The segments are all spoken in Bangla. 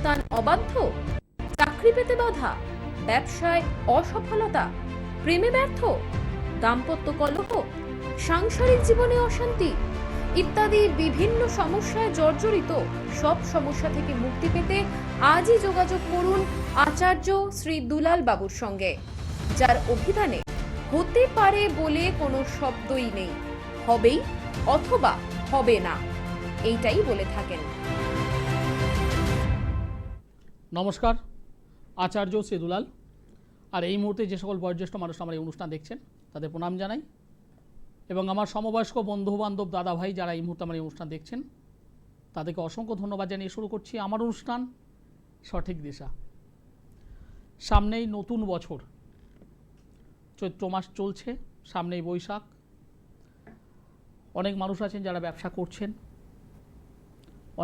সন্তান অবাধ্য, চাকরি পেতে বাধা, ব্যবসায় অসফলতা, প্রেমে ব্যর্থ, দাম্পত্য কলহ, সাংসারিক জীবনে অশান্তি ইত্যাদি বিভিন্ন সমস্যায় জর্জরিত সব সমস্যা থেকে মুক্তি পেতে আজই যোগাযোগ করুন আচার্য শ্রী দুলাল বাবুর সঙ্গে, যার অভিধানে হতে পারে বলে কোনো শব্দই নেই, হবেই অথবা হবে না, এইটাই বলে থাকেন। নমস্কার, আচার্য শ্রী দুলাল। আর এই মুহূর্তে যে সকল বয়োজ্যেষ্ঠ মানুষ আমার এই অনুষ্ঠান দেখছেন তাদের প্রণাম জানাই, এবং আমার সমবয়স্ক বন্ধু বান্ধব দাদা ভাই যারা এই মুহূর্তে আমার এই অনুষ্ঠান দেখছেন তাদেরকে অসংখ্য ধন্যবাদ জানিয়ে শুরু করছি আমার অনুষ্ঠান সঠিক দিশা। সামনেই নতুন বছর, চৈত্র মাস চলছে, সামনেই বৈশাখ। অনেক মানুষ আছেন যারা ব্যবসা করছেন,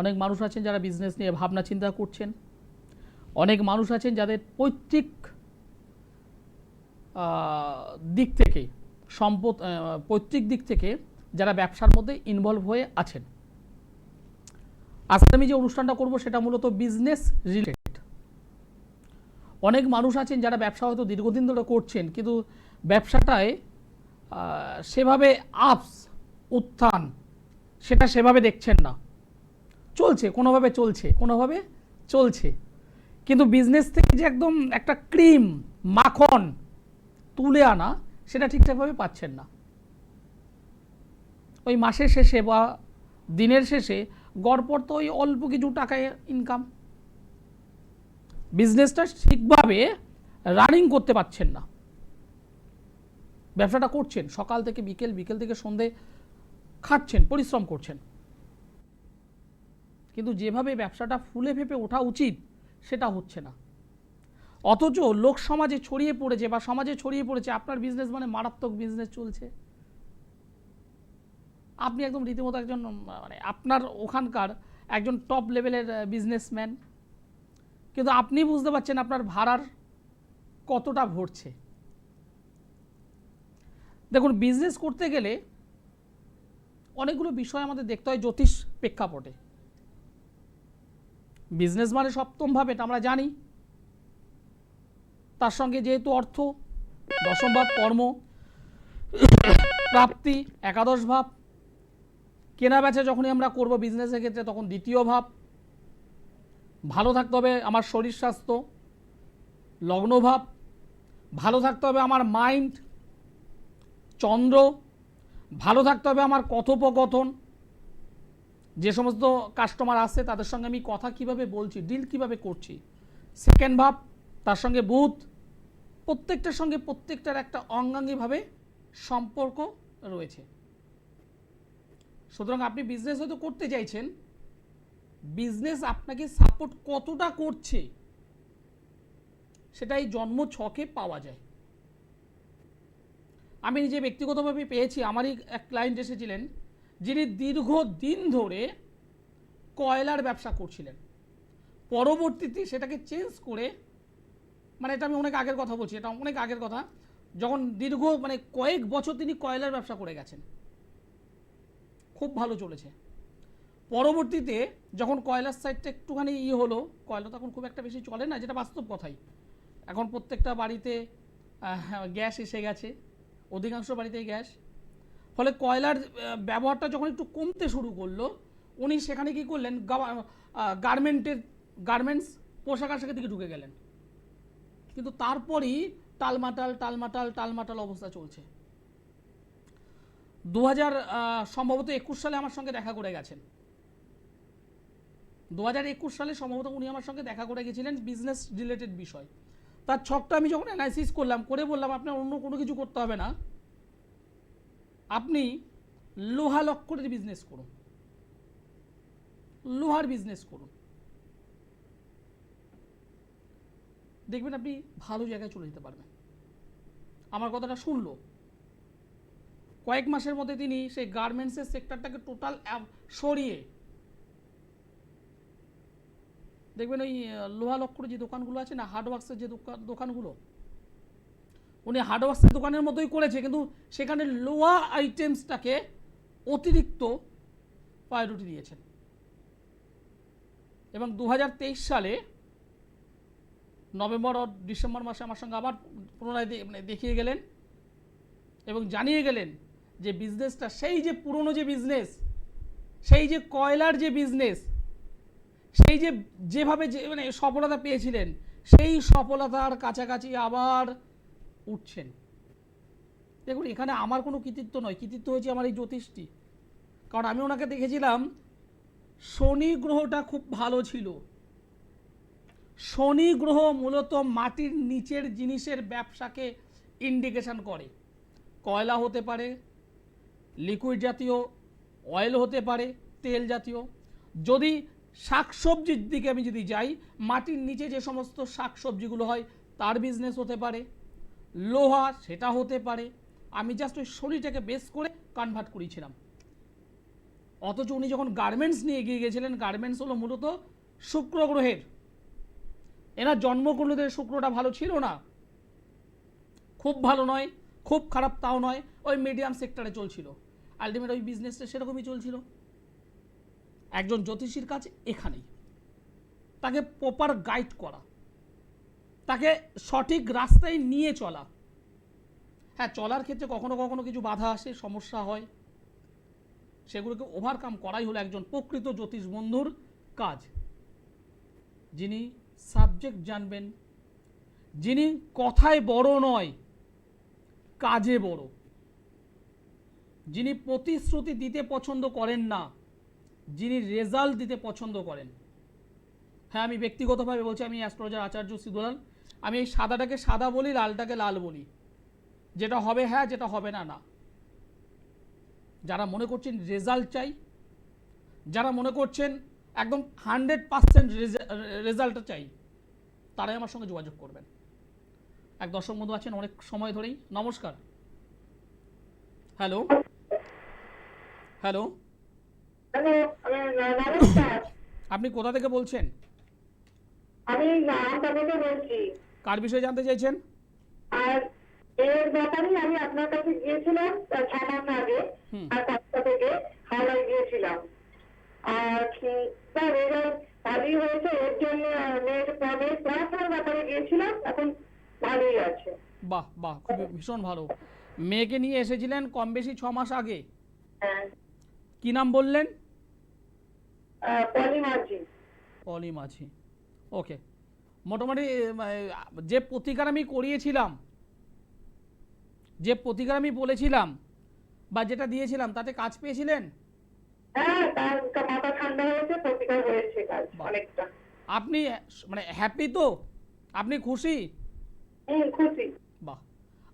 অনেক মানুষ আছেন যারা বিজনেস নিয়ে ভাবনা চিন্তা করছেন, অনেক মানুষ আছেন যাদের পৈতৃক দিক থেকে পৈতৃক দিক থেকে যারা ব্যবসার মধ্যে ইনভলভ হয়ে আছেন। আজকে আমি যে অনুষ্ঠানটা করব সেটা মূলত বিজনেস রিলেটেড। অনেক মানুষ আছেন যারা ব্যবসা হয়তো দীর্ঘদিন ধরে করছেন, কিন্তু ব্যবসাটায় সেভাবে আপস উত্থান সেটা সেভাবে দেখছেন না। চলছে, কোনোভাবে চলছে, কিন্তু বিজনেস থেকে যে একদম একটা ক্রিম মাখন তুলে আনা সেটা ঠিকঠাকভাবে পাচ্ছেন না। ওই মাসের শেষে বা দিনের শেষে গড়পড় তো ওই অল্প কিছু টাকায় ইনকাম, বিজনেসটা ঠিকভাবে রানিং করতে পারছেন না। ব্যবসাটা করছেন সকাল থেকে বিকেল, বিকেল থেকে সন্ধে, খাচ্ছেন, পরিশ্রম করছেন, কিন্তু যেভাবে ব্যবসাটা ফুলে ফেঁপে ওঠা উচিত সেটা হচ্ছে না। অথচ লোক সমাজে ছড়িয়ে পড়েছে বা সমাজে ছড়িয়ে পড়েছে আপনার বিজনেস মানে মারাত্মক বিজনেস চলছে, আপনি একদম রীতিমতো একজন মানে আপনার ওখানকার একজন টপ লেভেলের বিজনেসম্যান, কিন্তু আপনি বুঝতে পারছেন আপনার ভাড়ার কতটা ভরছে। দেখুন, বিজনেস করতে গেলে অনেকগুলো বিষয় আমাদের দেখতে হয় জ্যোতিষ প্রেক্ষাপটে। বিজনেস মানে সপ্তম ভাব, এটা আমরা জানি। তার সঙ্গে যেহেতু অর্থ, দশম ভাব কর্ম, প্রাপ্তি একাদশ ভাব, কেনা বেচা যখনই আমরা করব বিজনেসের ক্ষেত্রে তখন দ্বিতীয় ভাব, ভালো থাকতে হবে আমার শরীর স্বাস্থ্য লগ্ন ভাব, ভালো থাকতে হবে আমার মাইন্ড চন্দ্র, ভালো থাকতে হবে আমার কথোপকথন, যে সমস্ত কাস্টমার আসছে তাদের সঙ্গে আমি কথা কিভাবে বলছি, ডিল কিভাবে করছি, সেকেন্ড ভাব, তার সঙ্গে বুধ, প্রত্যেকটার সঙ্গে প্রত্যেকটার একটা অঙ্গাঙ্গিভাবে সম্পর্ক রয়েছে। সুতরাং আপনি বিজনেস হয়তো করতে চাইছেন, বিজনেস আপনাকে সাপোর্ট কতটা করছে সেটা এই জন্ম ছকে পাওয়া যায়। আমি নিজে ব্যক্তিগতভাবে পেয়েছি। আমারই এক ক্লায়েন্ট এসেছিলেন যিনি দীর্ঘদিন ধরে কয়লার ব্যবসা করছিলেন, পরবর্তীতে সেটাকে চেঞ্জ করে, মানে এটা আমি অনেক আগের কথা বলছি, এটা অনেক আগের কথা, যখন দীর্ঘ মানে কয়েক বছর তিনি কয়লার ব্যবসা করে গেছেন, খুব ভালো চলেছে। পরবর্তীতে যখন কয়লার সাইডটা একটুখানি হলো, কয়লা তখন খুব একটা বেশি চলে না, যেটা বাস্তব কথাই। এখন প্রত্যেকটা বাড়িতে গ্যাস এসে গেছে, অধিকাংশ বাড়িতেই গ্যাস, ফলে কয়লার ব্যবহারটা যখন একটু কমতে শুরু করলো, উনি সেখানে কি করলেন, গার্মেন্টস পোশাক আশাকের দিকে ঢুকে গেলেন। কিন্তু তারপরই টালমাটাল অবস্থা চলছে। 2021 সালে আমার সঙ্গে দেখা করে গেছেন। 2021 সালে সম্ভবত উনি আমার সঙ্গে দেখা করে গেছিলেন বিজনেস রিলেটেড বিষয়। তার ছকটা আমি যখন অ্যানালাইসিস করলাম, করে বললাম আপনার অন্য কোনো কিছু করতে হবে না, আপনি লোহা লক্করের বিজনেস করুন, লোহার বিজনেস করুন, দেখবেন আপনি ভালো জায়গায় চলে যেতে পারবেন। আমার কথাটা শুনলো, কয়েক মাসের মধ্যে তিনি সেই গার্মেন্টসের সেক্টরটাকে টোটাল সরিয়ে দেখবেন ওই লোহা লক্করের যে দোকানগুলো আছে না, হার্ডওয়ার্কসের যে দোকানগুলো, উনি হার্ডওয়ার্কসের দোকানের মতোই করেছে, কিন্তু সেখানে লোহা আইটেমসটাকে অতিরিক্ত প্রায়োরিটি দিয়েছেন। এবং 2023 সালে নভেম্বর ও ডিসেম্বর মাসে আমার সঙ্গে আবার পুনরায় দেখিয়ে গেলেন এবং জানিয়ে গেলেন যে বিজনেসটা সেই যে পুরনো যে বিজনেস, সেই যে কয়লার যে বিজনেস, সেই যে যেভাবে যে সফলতা পেয়েছিলেন সেই সফলতার কাছাকাছি আবার উঠছেন। দেখুন এখানে আমার কোনো কৃতিত্ব নয়, কৃতিত্ব হয়েছে আমার এই জ্যোতিষটি। কারণ আমি ওনাকে দেখেছিলাম শনি গ্রহটা খুব ভালো ছিল। শনি গ্রহ মূলত মাটির নিচের জিনিসের ব্যবসাকে ইন্ডিকেশন করে। কয়লা হতে পারে, লিকুইড জাতীয় অয়েল হতে পারে, তেল জাতীয়। যদি শাকসবজির দিকে আমি যদি যাই, মাটির নিচে যে সমস্ত শাকসবজিগুলো হয় তার বিজনেস হতে পারে, লোহা সেটা হতে পারে। আমি জাস্ট ওই শনিটাকে বেস করে কনভার্ট করেছিলাম। অথচ উনি যখন গার্মেন্টস নিয়ে এগিয়ে গিয়েছিলেন, গার্মেন্টস হলো মূলত শুক্র গ্রহের, এনার জন্মকুণ্ডলীতে শুক্রটা ভালো ছিল না, খুব ভালো নয়, খুব খারাপ তাও নয়, ওই মিডিয়াম সেক্টরে চলছিল। আলটিমেট ওই বিজনেসটা সেরকমই চলছিল। একজন জ্যোতিষীর কাজ এখানেই তাকে প্রপার গাইড করা, তাকে সঠিক রাস্তায় নিয়ে চলা। হ্যাঁ, চলার ক্ষেত্রে কখনো কখনো কিছু বাধা আসে, সমস্যা হয়, সেগুলোকে ওভারকাম করাই হলো একজন প্রকৃত জ্যোতিষ বন্ধুর কাজ। যিনি সাবজেক্ট জানবেন, যিনি কথায় বড় নয় কাজে বড়, যিনি প্রতিশ্রুতি দিতে পছন্দ করেন না, যিনি রেজাল্ট দিতে পছন্দ করেন। হ্যাঁ, আমি ব্যক্তিগতভাবে বলছি, আমি অ্যাস্ট্রোলজার আচার্য সিদ্ধলাল। আমি এই সাদাটাকে সাদা বলি, লালটাকে লাল বলি। যেটা হবে হ্যাঁ, যেটা হবে না না। যারা মনে করছেন রেজাল্ট চাই, যারা মনে করছেন একদম 100% রেজাল্টটা চাই, তারাই আমার সঙ্গে যোগাযোগ করবেন। এক দর্শক বন্ধু আছেন অনেক সময় ধরেই। নমস্কার। হ্যালো হ্যালো, আপনি কোথা থেকে বলছেন? আমি নামটা থেকে বলছি। কার বিষয়ে জানতে চাইছেন? আর এর ব্যাপারে আমি আপনার কাছে গিয়েছিলাম 6 মাস আগে, আর কলকাতা থেকে হাওড়ায় গিয়েছিলাম। আর তার রেজাল্ট ভালোই হয়েছে। এর জন্য মেয়ের প্রবেশ পড়াশোনার ব্যাপারে গিয়েছিলাম, এখন ভালোই আছে। বাহ বাহ, খুব ভীষণ ভালো। মেয়েকে নিয়ে এসেছিলেন কম বেশি 6 মাস আগে। হ্যাঁ। কি নাম বললেন? পলি মাঝি। পলি মাঝি, ওকে। মোটামুটি যে প্রতিকার আমি করিয়েছিলাম, যে প্রতিকার আমি বলেছিলাম বা যেটা দিয়েছিলাম, তাতে কাজ পেয়েছিলেন? হ্যাঁ, তার মাথা ঠান্ডা হয়েছে, প্রতিকার হয়েছে কাজ অনেকটা। আপনি মানে হ্যাপি তো? আপনি খুশি? খুশি। বাহ।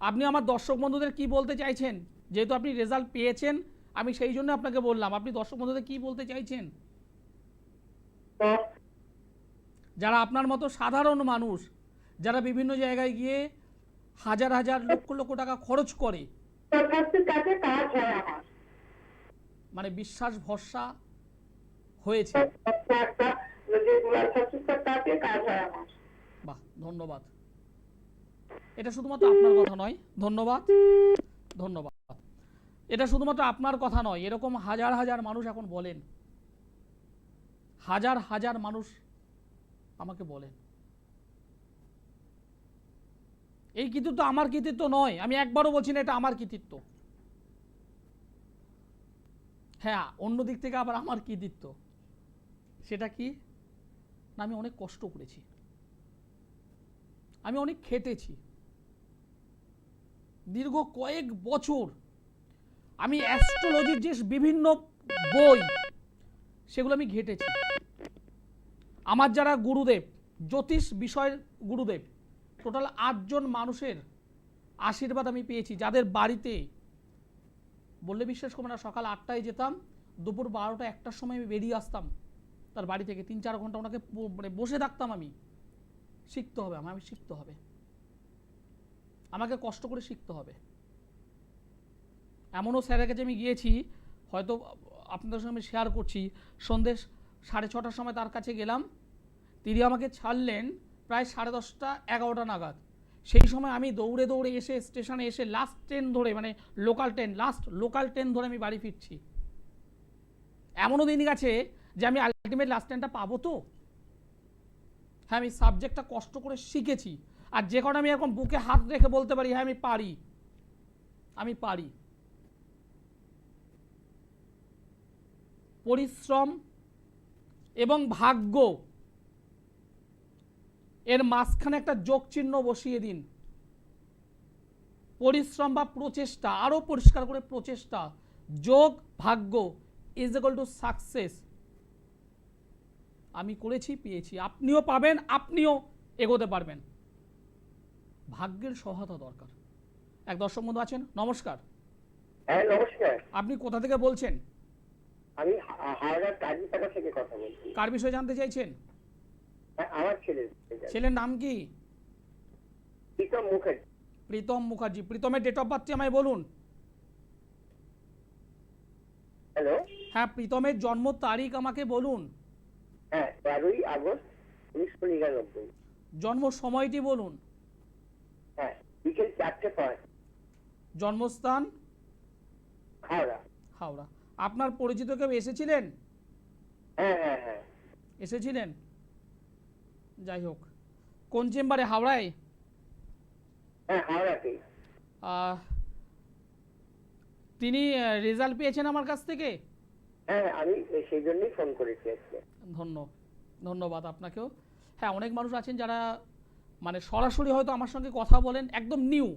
আপনি আমার দর্শক বন্ধুদের কি বলতে চাইছেন? যেহেতু আপনি রেজাল্ট পেয়েছেন, আমি সেই জন্য আপনাকে বললাম, আপনি দর্শক বন্ধুদের কি বলতে চাইছেন? যারা আপনার মতো সাধারণ মানুষ, যারা বিভিন্ন জায়গায় গিয়ে হাজার হাজার লক্ষ লক্ষ টাকা খরচ করে, মানে বিশ্বাস ভরসা হয়েছে। বাহ, ধন্যবাদ। এটা শুধুমাত্র আপনার কথা নয়, ধন্যবাদ ধন্যবাদ। এটা শুধুমাত্র আপনার কথা নয়, এরকম হাজার হাজার মানুষ এখন বলেন, হাজার হাজার মানুষ আমাকে বলেন। এই কৃতিত্ব আমার কৃতিত্ব নয়, আমি একবারও বলছি না এটা আমার কৃতিত্ব। হ্যাঁ, অন্য দিক থেকে আবার আমার কৃতিত্ব। সেটা কি না, আমি অনেক কষ্ট করেছি, আমি অনেক খেটেছি। দীর্ঘ কয়েক বছর আমি অ্যাস্ট্রোলজির যে বিভিন্ন বই, সেগুলো আমি ঘেটেছি। আমার যারা গুরুদেব, জ্যোতিষ বিষয়ের গুরুদেব, টোটাল 8 জন মানুষের আশীর্বাদ আমি পেয়েছি, যাদের বাড়িতে বললে বিশ্বাস করবে না, সকাল 8টায় যেতাম, দুপুর 12টা 1টার সময় আমি বেরিয়ে আসতাম তার বাড়ি থেকে। 3-4 ঘন্টা ওনাকে মানে বসে থাকতাম। আমি শিখতে হবে, আমি শিখতে হবে, আমাকে কষ্ট করে শিখতে হবে। এমনও স্যারের কাছে আমি গিয়েছি, হয়তো আপনাদের সঙ্গে আমি শেয়ার করছি, সন্ধ্যে 6:30টার সময় তার কাছে গেলাম, তিনি আমাকে ছাড়লেন প্রায় 10:30 11টা নাগাদ। সেই সময় আমি দৌড়ে দৌড়ে এসে স্টেশনে এসে লাস্ট ট্রেন ধরে, মানে লোকাল ট্রেন ধরে আমি বাড়ি ফিরছি। এমনও দিন গেছে যে আমি আলটিমেট লাস্ট ট্রেনটা পাবো তো, হ্যাঁ, আমি সাবজেক্টটা কষ্ট করে শিখেছি, আর যে কারণে আমি এরকম বুকে হাত রেখে বলতে পারি হ্যাঁ আমি পারি। পরিশ্রম এবং ভাগ্য এর মাঝখানে একটা যোগ চিহ্ন বসিয়ে দিন। পরিশ্রম বা প্রচেষ্টা, আরো পরিষ্কার করে প্রচেষ্টা যোগ ভাগ্য ইজ ইকুয়াল টু সাকসেস। আমি করেছি, পেয়েছি, আপনিও পাবেন, আপনিও এগোতে পারবেন। ভাগ্যের সহায়তা দরকার। এক দর্শক বন্ধু আছেন, নমস্কার। হ্যাঁ নমস্কার, আপনি কোথা থেকে বলছেন? আমি হাওড়ার কাজীপাড়া থেকে কথা বলছি। কার বিষয়ে জানতে চাইছেন? হ্যাঁ, আমার ছেলের নাম কি? প্রীতম মুখার্জি। প্রীতম মুখার্জি। প্রীতমের ডেট অফ বার্থটি আমায় বলুন। হ্যালো। হ্যাঁ, প্রীতমের জন্ম তারিখ আমাকে বলুন। হ্যাঁ, 13ই আগস্ট 1999। জন্ম সময়টি বলুন। হ্যাঁ, বিকেল 4:05। জন্মস্থান? হাওড়া। হাওড়া। আপনার পরিচিত কেউ এসেছিলেন? হ্যাঁ হ্যাঁ হ্যাঁ। এসেছিলেন? যাই হোক, কোন চেম্বারে? হাওড়ায়? হ্যাঁ, হাওড়াতেই। তিনি রেজাল্ট পেয়েছেন আমার কাছ থেকে? হ্যাঁ, আমি সেই জন্যই ফোন করেছি আজকে। ধন্যবাদ আপনাকেও। হ্যাঁ, অনেক মানুষ আছেন যারা মানে সরাসরি হয়তো আমার সঙ্গে কথা বলেন, একদম নিউ।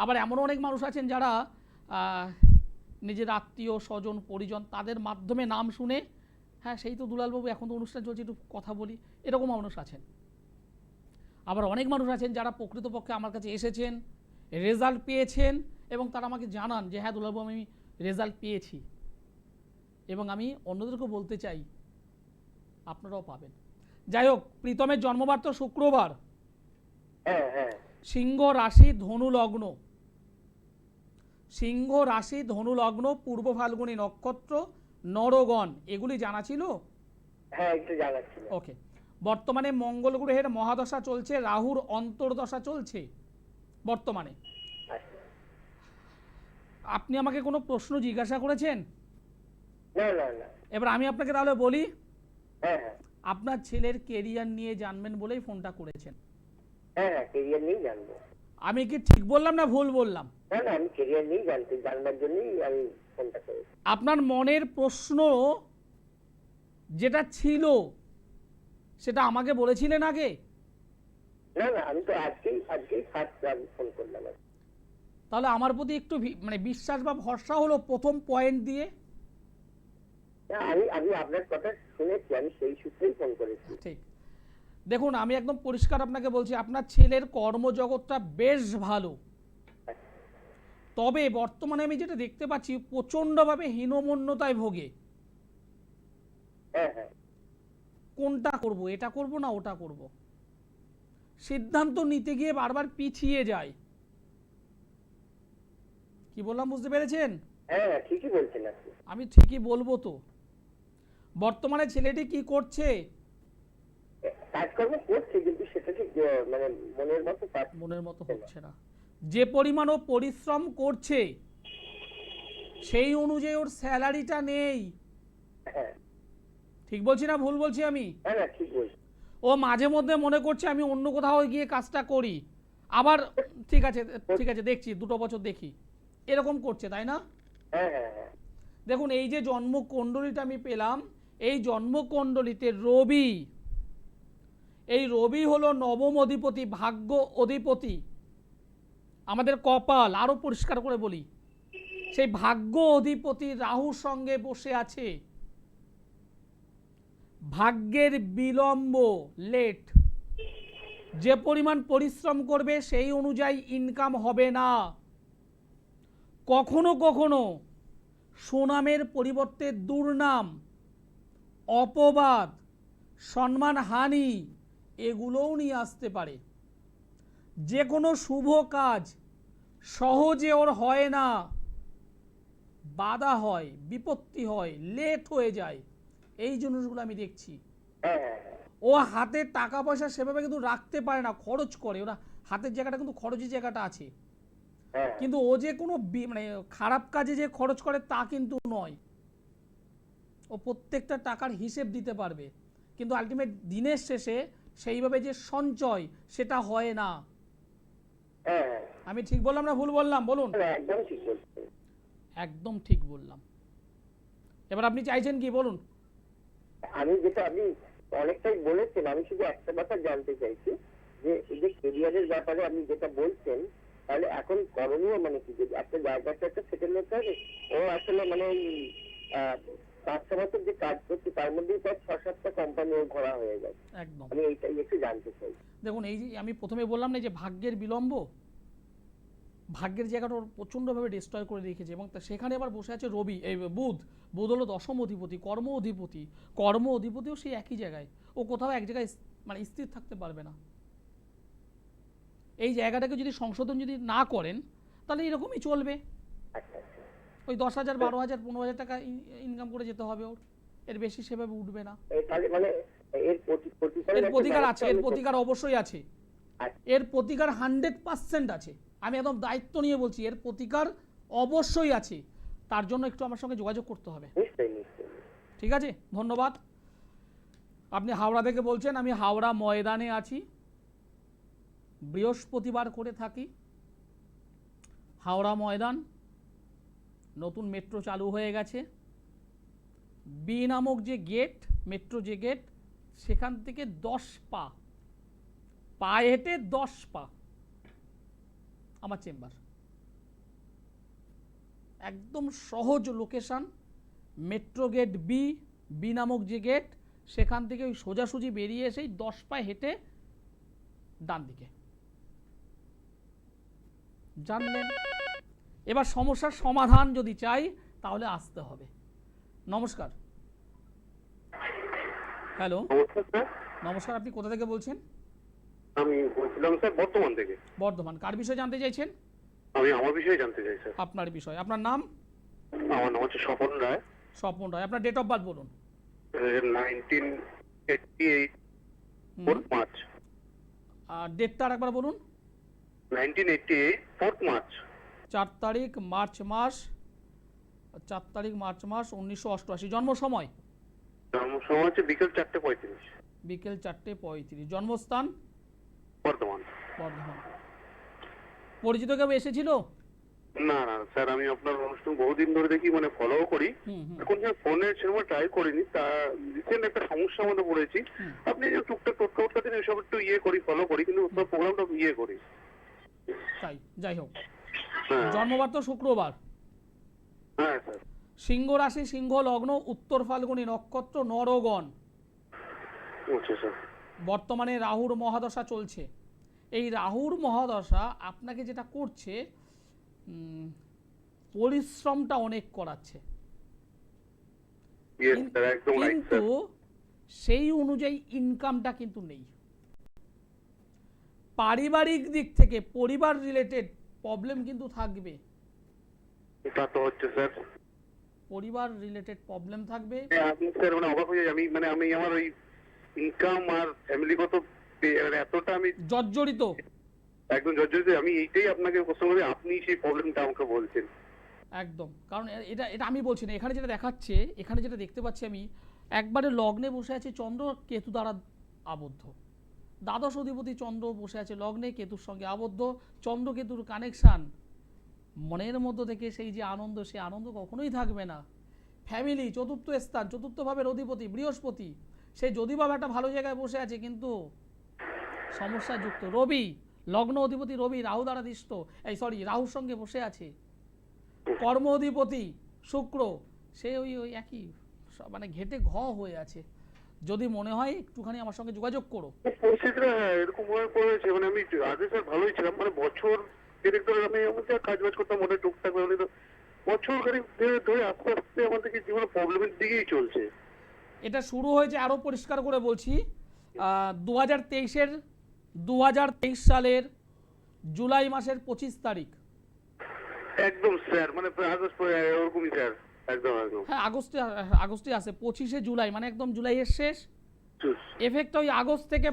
আবার এমন অনেক মানুষ আছেন যারা নিজের আত্মীয় স্বজন পরিজন তাদের মাধ্যমে নাম শুনে হ্যাঁ সেই তো দুলালবাবু এখন তো অনুষ্ঠান চলছে একটু কথা বলি, এরকম মানুষ আছেন। আবার অনেক মানুষ আছেন যারা প্রকৃতপক্ষে আমার কাছে এসেছেন, রেজাল্ট পেয়েছেন এবং তারা আমাকে জানান যে হ্যাঁ দুলালবাবু আমি রেজাল্ট পেয়েছি, এবং আমি অন্যদেরকেও বলতে চাই আপনারাও পাবেন। যাই হোক, প্রীতমের জন্মবার তো শুক্রবার। হ্যাঁ হ্যাঁ। সিংহ রাশি ধনু লগ্ন। সিংহ রাশি ধনু লগ্ন, পূর্ব ফাল্গুনী নক্ষত্র, নরগণ, এগুলি জানা ছিল? হ্যাঁ, একটু জানা ছিল। ওকে। বর্তমানে মঙ্গল গ্রহের মহাদশা চলছে, রাহুর অন্তর্দশা চলছে বর্তমানে। আপনি আমাকে কোনো প্রশ্ন জিজ্ঞাসা করেছেন? না না না। এবার আমি আপনাকে তাহলে বলি। হ্যাঁ হ্যাঁ আপনার ছেলের কেরিয়ার নিয়ে জানবেন বলেই ফোনটা করেছেন। হ্যাঁ, কেরিয়ার নিয়ে জানবো। আমি কি ঠিক বললাম না ভুল বললাম? না না, আমি কেরিয়ার নিয়ে জানবার জন্যই আমি ফোনটা করেছি। আপনার মনের প্রশ্ন যেটা ছিল সেটা আমাকে বলেছিলেন আগে? না না, আমি তো আজকেই ফার্স্ট ফোন করলাম। তাহলে আমার প্রতি একটু মানে বিশ্বাস বা ভরসা হলো প্রথম পয়েন্ট দিয়ে। আমি আপনার কথা শুনেছি, আমি সেই সূত্রেই ফোন করেছি। ঠিক। দেখুন, আমি একদম পরিষ্কার আপনাকে বলছি, আপনার ছেলের কর্মজগৎটা বেশ ভালো, তবে বর্তমানে আমি যেটা দেখতে পাচ্ছি প্রচন্ডভাবে হীনমন্যতায় ভোগে। হ্যাঁ হ্যাঁ। কোনটা করব, এটা করব না ওটা করব, সিদ্ধান্ত নিতে গিয়ে বারবার পিছিয়ে যায়। কি বললাম বুঝতে পেরেছেন? হ্যাঁ, ঠিকই বলছেন আপনি। আমি ঠিকই বলবো তো। বর্তমানে ছেলেটি কি করছে? কাজকর্ম করছে, কিন্তু সেটা ঠিক মানে মনের মতো হচ্ছে না। যে পরিমাণ ও পরিশ্রম করছে সেই অনুযায়ী ওর স্যালারিটা নেই। হ্যাঁ। ঠিক বলছি না ভুল বলছি আমি? হ্যাঁ না, ঠিক বলছি। ও মাঝে মধ্যে মনে করছে আমি অন্য কোথাও গিয়ে কাজটা করি, আবার ঠিক আছে দেখছি 2 বছর দেখি, এরকম করছে, তাই না? হ্যাঁ হ্যাঁ হ্যাঁ। দেখুন, এই যে জন্মকুণ্ডলিটা আমি পেলাম, এই জন্মকুণ্ডলিতে রবি, এই রবি হলো নবম অধিপতি, ভাগ্য অধিপতি, আমাদের কপাল। আরো পরিষ্কার করে বলি, সেই ভাগ্য অধিপতি রাহুর সঙ্গে বসে আছে। ভাগ্যের বিলম্ব, লেট। যে পরিমাণ পরিশ্রম করবে সেই অনুযায়ী ইনকাম হবে না। কখনো কখনো সুনামের পরিবর্তে দুর্নাম, অপবাদ, সম্মানহানি এগুলোও নিয়ে আসতে পারে। যে কোনো শুভ কাজ সহজে ওর হয় না, বাধা হয়, বিপত্তি হয়, লেট হয়ে যায়, এই জিনিসগুলো আমি দেখছি। ও হাতে টাকা পয়সা সেভাবে কিন্তু রাখতে পারে না, খরচ করে। ওরা হাতের জায়গাটা কিন্তু খরচের জায়গাটা আছে, কিন্তু ও যে কোনো মানে খারাপ কাজে যে খরচ করে তা কিন্তু নয়। ও প্রত্যেকটা টাকার হিসেব দিতে পারবে, কিন্তু আলটিমেট দিনের শেষে সেইভাবে যে সঞ্চয় সেটা হয় না। হ্যাঁ, আমি ঠিক বললাম না ভুল বললাম বলুন? একদম ঠিক বলছেন। একদম ঠিক বললাম। এবার আপনি চাইছেন কি বলুন? আমি যেটা আপনি অনেকটাই বলেছেন, আমি শুধু একটা কথা জানতে চাইছি যে এই যে কেরিয়ারের ব্যাপারে আপনি যেটা বলছেন, তাহলে এখন করণীয় মানে কি, যে একটা জায়গাতে একটা সেটেল হতে হবে। ও আসলে মানে ওই 5-6 বছর যে কাজ করছে তার মধ্যেই প্রায় 6-7টা কোম্পানি ঘোরা হয়ে গেছে। একদম। আমি এইটাই একটু জানতে চাই। দেখুন, এই যে আমি প্রথমে বললাম না যে ভাগ্যের বিলম্ব, ভাগ্যের জায়গাটা ওর প্রচণ্ডভাবে ডিস্ট্রয় করে রেখেছে, এবং সেখানে আবার বসে আছে রবি, এই বুধ। বুধ হলো দশম অধিপতি, কর্ম অধিপতি। কর্ম অধিপতিও সেই একই জায়গায়, ও কোথাও এক জায়গায় মানে স্থির থাকতে পারবে না। এই জায়গাটাকে যদি সংশোধন যদি না করেন তাহলে এরকমই চলবে। আচ্ছা আচ্ছা। ওই 10,000, 12,000, 15,000 টাকা ইনকাম করে যেতে হবে ওর, এর বেশি সেভাবে উঠবে না। তাহলে মানে এর এর প্রতিকার আছে, এর প্রতিকার অবশ্যই আছে, আচ্ছা। এর প্রতিকার 100% আছে। আমি একদম দায়িত্ব নিয়ে বলছি, এর প্রতিকার অবশ্যই আছে। তার জন্য একটু আমার সঙ্গে যোগাযোগ করতে হবে। নিশ্চয়ই নিশ্চয়ই। ঠিক আছে, ধন্যবাদ। আপনি হাওড়া থেকে বলছেন, আমি হাওড়া ময়দানে আছি, বৃহস্পতিবার করে থাকি। হাওড়া ময়দান, নতুন মেট্রো চালু হয়ে গেছে। বি নামক যে গেট, মেট্রো যে গেট, সেখান থেকে 10 পা, পায়ে হেঁটে 10 পা আমার চেম্বার। একদম সহজ লোকেশন, মেট্রো গেট বি নামক যে গেট, সেখান থেকে ওই সোজাসুজি বেরিয়ে এসেই 10 পায়ে হেঁটে ডান দিকে। জানলেন? এবার সমস্যার সমাধান যদি চাই তাহলে আসতে হবে। নমস্কার। হ্যালো, নমস্কার স্যার, নমস্কার। আপনি কোথা থেকে বলছেন? আমি বলছিলাম স্যার বর্ধমান থেকে। বর্ধমান। কার বিষয়ে জানতে চাইছেন? আমি আমার বিষয়ে জানতে চাই স্যার। আপনার বিষয়। আপনার নাম? আমার নাম হচ্ছে স্বপন রায়। স্বপন রায়। আপনার ডেট অফ বার্থ বলুন। 1988 4th মার্চ। আর ডেটটা আর একবার বলুন। 1988 4th মার্চ। 4 তারিখ মার্চ মাস, 4 তারিখ মার্চ মাস 1988। জন্ম সময়? জন্ম সময় হচ্ছে বিকেল 4:35। বিকেল 4:35। জন্মস্থান? বর্ধমান। বর্ধমান। পরিচিত কেউ এসেছিল? না না স্যার, আমি আপনার অনুষ্ঠান বহুদিন ধরে দেখি, মানে ফলো করি। এখন স্যার ফোনে সেরকম ট্রাই করিনি, তা রিসেন্ট একটা সমস্যার মধ্যে পড়েছি। আপনি যে টুকটাক টোটকা দিন এসব একটু ইয়ে ফলো করি, কিন্তু আপনার প্রোগ্রামটা করি। তাই, যাই হোক। হ্যাঁ জন্মবার তো শুক্রবার। হ্যাঁ স্যার। সিংহ রাশি, সিংহ লগ্ন, উত্তর ফাল্গুনী নক্ষত্র, নরগণ। আচ্ছা স্যার। বর্তমানে রাহুর মহাদশা চলছে। এই রাহুর মহাদশা আপনাকে যেটা করছে, পরিশ্রমটা অনেক করাচ্ছে, Yes, sir, একদম right, কিন্তু sir. সেই অনুযায়ী ইনকামটা কিন্তু নেই। পারিবারিক দিক থেকে পরিবার রিলেটেড প্রবলেম কিন্তু থাকবে। এটা তো হচ্ছে স্যার। পরিবার রিলেটেড প্রবলেম থাকবে। আপনি স্যার মানে অবাক হয়ে যাই, আমি আমার ওই ইনকাম আর ফ্যামিলিগত মানে এতটা আমি জর্জরিত। একদম জর্জরিত। আমি এইটাই আপনাকে প্রশ্ন করি, আপনি সেই প্রবলেমটা আমাকে বলছেন। একদম, কারণ এটা এটা আমি বলছি না, এখানে যেটা দেখাচ্ছে, এখানে যেটা দেখতে পাচ্ছি আমি, একবারে লগ্নে বসে আছে চন্দ্র কেতু দ্বারা আবদ্ধ। দ্বাদশ অধিপতি চন্দ্র বসে আছে লগ্নে, কেতুর সঙ্গে আবদ্ধ। চন্দ্র কেতুর কানেকশান, মনের মধ্য থেকে সেই যে আনন্দ, সেই আনন্দ কখনোই থাকবে না। ফ্যামিলি, চতুর্থ স্থান, চতুর্থ ভাবের অধিপতি বৃহস্পতি, সে যদি বা একটা ভালো জায়গায় বসে আছে কিন্তু সমস্যাযুক্ত। রবি, লগ্ন অধিপতি রবি রাহু দ্বারা দিষ্ট, রাহুর সঙ্গে বসে আছে। কর্ম অধিপতি শুক্র, সে ওই ওই একই মানে ঘেটে ঘ হয়ে আছে। যদি মনে হয় একটুখানি আমার সঙ্গে যোগাযোগ করো। পরিস্থিতিটা এরকম হয়ে পড়েছে, মানে আমি আগে স্যার ভালোই ছিলাম, মানে বছর দেড়েক ধরে আমি আমাদের কাজ বাজ করতাম, মনে টুকটাক ভাবে, তো বছর খানিক ধরে আস্তে আস্তে আমাদের কি জীবনে প্রবলেমের দিকেই চলছে। এটা শুরু হয়েছে, আরও পরিষ্কার করে বলছি, 2023 সালের জুলাই মাসের 25 তারিখ। একদম স্যার, মানে আগস্ট ওরকমই স্যার, একদম একদম। হ্যাঁ, আগস্টে আসে 25শে জুলাই, মানে একদম জুলাইয়ের শেষ। এফেক্ট ওই আগস্ট থেকে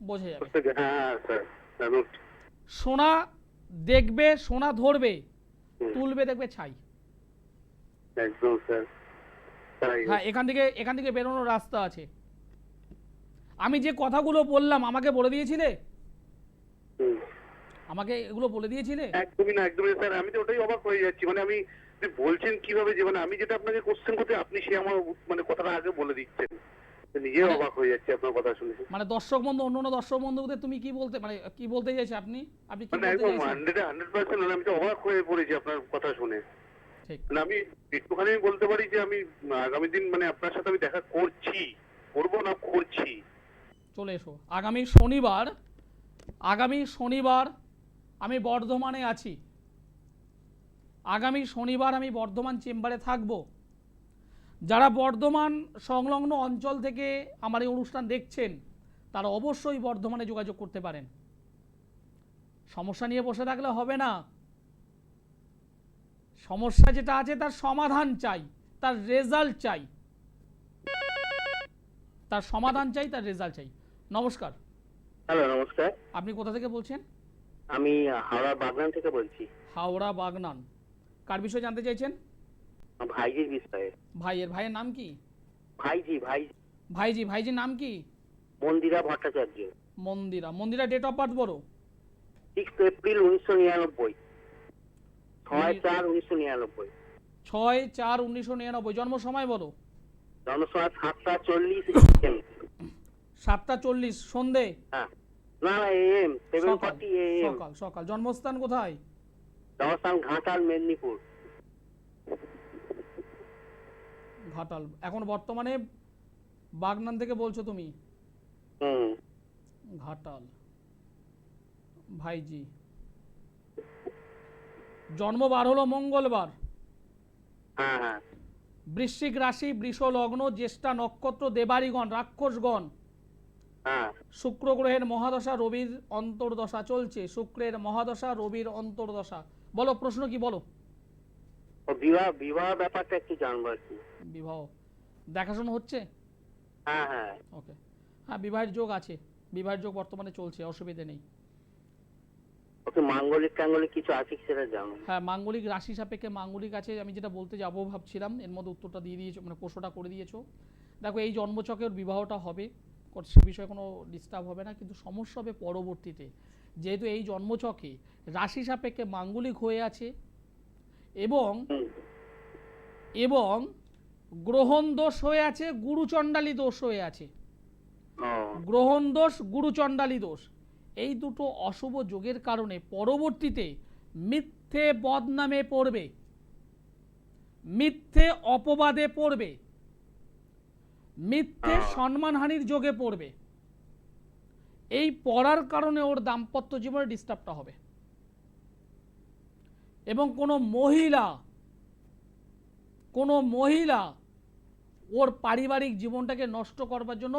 বোঝা যাবে। হ্যাঁ স্যার। সোনা দেখবে, সোনা ধরবে, তুলবে দেখবে ছাই। একদম স্যার। হ্যাঁ, এখান থেকে বেরোনোর রাস্তা আছে। আমি যে কথাগুলো বললাম আমাকে বলে দিয়েছিলে, হুম। আমাকে এগুলো বলে দিয়েছিলে? একদমই না, একদমই না, স্যার আমি তো ওটাই অবাক হয়ে যাচ্ছি, মানে আমি আপনি বলছেন কিভাবে যে মানে আমি যেটা আপনাকে কোশ্চেন করতে আপনি সে আমার মানে কথাটা আগে বলে দিচ্ছেন, নিজে মানে- অবাক হয়ে যাচ্ছে আপনার কথা শুনে। মানে দর্শক বন্ধু, অন্য দর্শক বন্ধুদের তুমি কি বলতে, মানে কি বলতে চাইছো আপনি আপনি কি মানে বলতে একদম চাইছেন? 100% আমি তো অবাক হয়ে পড়েছি আপনার কথা শুনে। ঠিক। মানে আমি একটুখানি বলতে পারি যে আমি আগামী দিন মানে আপনার সাথে আমি দেখা করছি, করবো না করছি। চলে এসো আগামী শনিবার আমি বর্ধমানে আছি। আগামী শনিবার আমি বর্ধমান চেম্বারে থাকব। যারা বর্ধমান সংলগ্ন অঞ্চল থেকে আমার এই অনুষ্ঠান দেখছেন তারা অবশ্যই বর্ধমানে যোগাযোগ করতে পারেন। সমস্যা নিয়ে বসে থাকলে হবে না, সমস্যা যেটা আছে তার সমাধান চাই, তার রেজাল্ট চাই, তার সমাধান চাই, তার রেজাল্ট চাই। নমস্কার, হ্যালো, নমস্কার। আপনি কোথা থেকে বলছেন? আমি হাওড়া বাগনান থেকে বলছি। হাওড়া বাগনান। কার বিষয়ে জানতে চাইছেন? ভাইজির বিষয়ে। ভাইয়ের নাম কি? ভাইজির নাম কি? মন্দিরা ভট্টাচার্য। মন্দিরা ডেট অফ বার্থ বলো। 6 এপ্রিল 1999। 6/4/1999। 6/4/1999। জন্ম সময় বলো। জন্ম সময় 7:40 7:40 সন্ধে। হ্যাঁ, না AM 7:40 AM। সকাল। জন্মস্থান কোথায়? জন্মস্থান ঘাটাল, মেদিনীপুর। ঘাটাল। এখন বর্তমানে বাগনান থেকে বলছো তুমি? ঘাটাল। ভাইজি জন্মবার হলো মঙ্গলবার। হ্যাঁ। বৃশ্চিক রাশি, বৃষ লগ্ন, জ্যেষ্ঠা নক্ষত্র, দেবাড়িগণ, রাক্ষসগণ। হ্যাঁ। শুক্র গ্রহের মহাদশা, রবির অন্তর্দশা চলছে। শুক্রের মহাদশা, রবির অন্তর্দশা। বলো প্রশ্ন কি বলো। ও বিবাহ ব্যাপারটা একটু জানবো আর কি। বিবাহ দেখাশোনা হচ্ছে? হ্যাঁ। ওকে, হ্যাঁ বিবাহের যোগ আছে, বিবাহের যোগ বর্তমানে চলছে, অসুবিধা নেই। ওকে, মাঙ্গলিক টাঙ্গলিক কিছু আছে কি সেটা জানো? হ্যাঁ, মাঙ্গলিক রাশি সাপেক্ষে মাঙ্গলিক আছে। আমি যেটা বলতে যাবো ভাবছিলাম এর মধ্যে উত্তরটা দিয়ে দিয়েছো, মানে প্রশ্নটা করে দিয়েছো। দেখো এই জন্মচকের বিবাহটা হবে, সে বিষয়ে কোনো ডিস্টার্ব হবে না, কিন্তু সমস্যা হবে পরবর্তীতে। যেহেতু এই জন্মচকে রাশি সাপেক্ষে মাঙ্গলিক হয়ে আছে এবং গ্রহণ দোষ হয়ে আছে, গুরুচণ্ডালী দোষ হয়ে আছে। গ্রহণ দোষ, গুরুচণ্ডালী দোষ, এই দুটো অশুভ যোগের কারণে পরবর্তীতে মিথ্যে বদনামে পড়বে, মিথ্যে অপবাদে পড়বে, মিথ্যে সম্মানহানির যোগে পড়বে। এই পড়ার কারণে ওর দাম্পত্য জীবনে ডিস্টার্বটা হবে এবং কোনো মহিলা ওর পারিবারিক জীবনটাকে নষ্ট করবার জন্য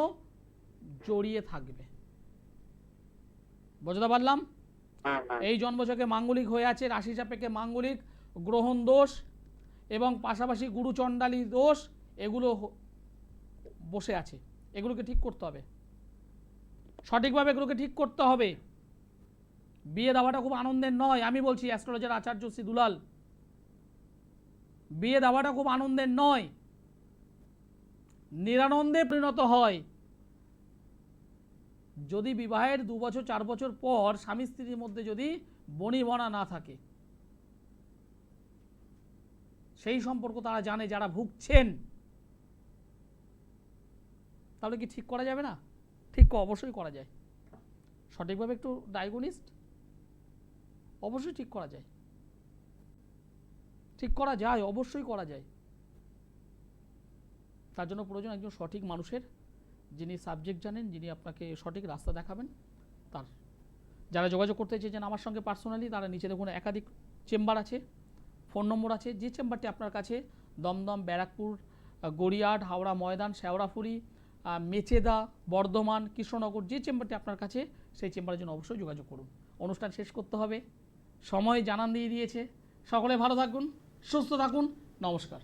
জড়িয়ে থাকবে। বুঝতে পারলাম? এই জন্মছকে মাঙ্গলিক হয়ে আছে, রাশি সাপেক্ষে মাঙ্গলিক, গ্রহণ দোষ এবং পাশাপাশি গুরুচণ্ডালী দোষ, এগুলো বসে আছে। এগুলোকে ঠিক করতে হবে, সঠিকভাবে এগুলোকে ঠিক করতে হবে। বিয়ে দেওয়াটা খুব আনন্দের নয়, আমি বলছি অ্যাস্ট্রোলজার আচার্য শ্রী দুলাল, বিয়ে দেওয়াটা খুব আনন্দের নয়, নিরানন্দে পরিণত হয় যদি বিবাহের 2 বছর 4 বছর পর স্বামী স্ত্রীর মধ্যে যদি বনিবনা না থাকে। সেই সম্পর্ক তারা জানে যারা ভুগছেন। তাহলে কি ঠিক করা যাবে না? ঠিক অবশ্যই করা যায়, সঠিকভাবে একটু ডায়াগনিস্ট অবশ্যই ঠিক করা যায়, অবশ্যই করা যায়। তার জন্য প্রয়োজন একজন সঠিক মানুষের, যিনি সাবজেক্ট জানেন, যিনি আপনাকে সঠিক রাস্তা দেখাবেন। তার যারা যোগাযোগ করতে চেয়েছেন আমার সঙ্গে পার্সোনালি, তারা নিচে দেখুন একাধিক চেম্বার আছে, ফোন নম্বর আছে। যে চেম্বারটি আপনার কাছে দমদম, ব্যারাকপুর, গড়িয়াহাট, হাওড়া ময়দান, শেওড়াফুলি, মেচেদা, বর্ধমান, কৃষ্ণনগর, যে চেম্বারটি আপনার কাছে, সেই চেম্বারের জন্য অবশ্যই যোগাযোগ করুন। অনুষ্ঠান শেষ করতে হবে, সময় জানান দিয়ে দিয়েছে। সকলে ভালো থাকুন, সুস্থ থাকুন, নমস্কার।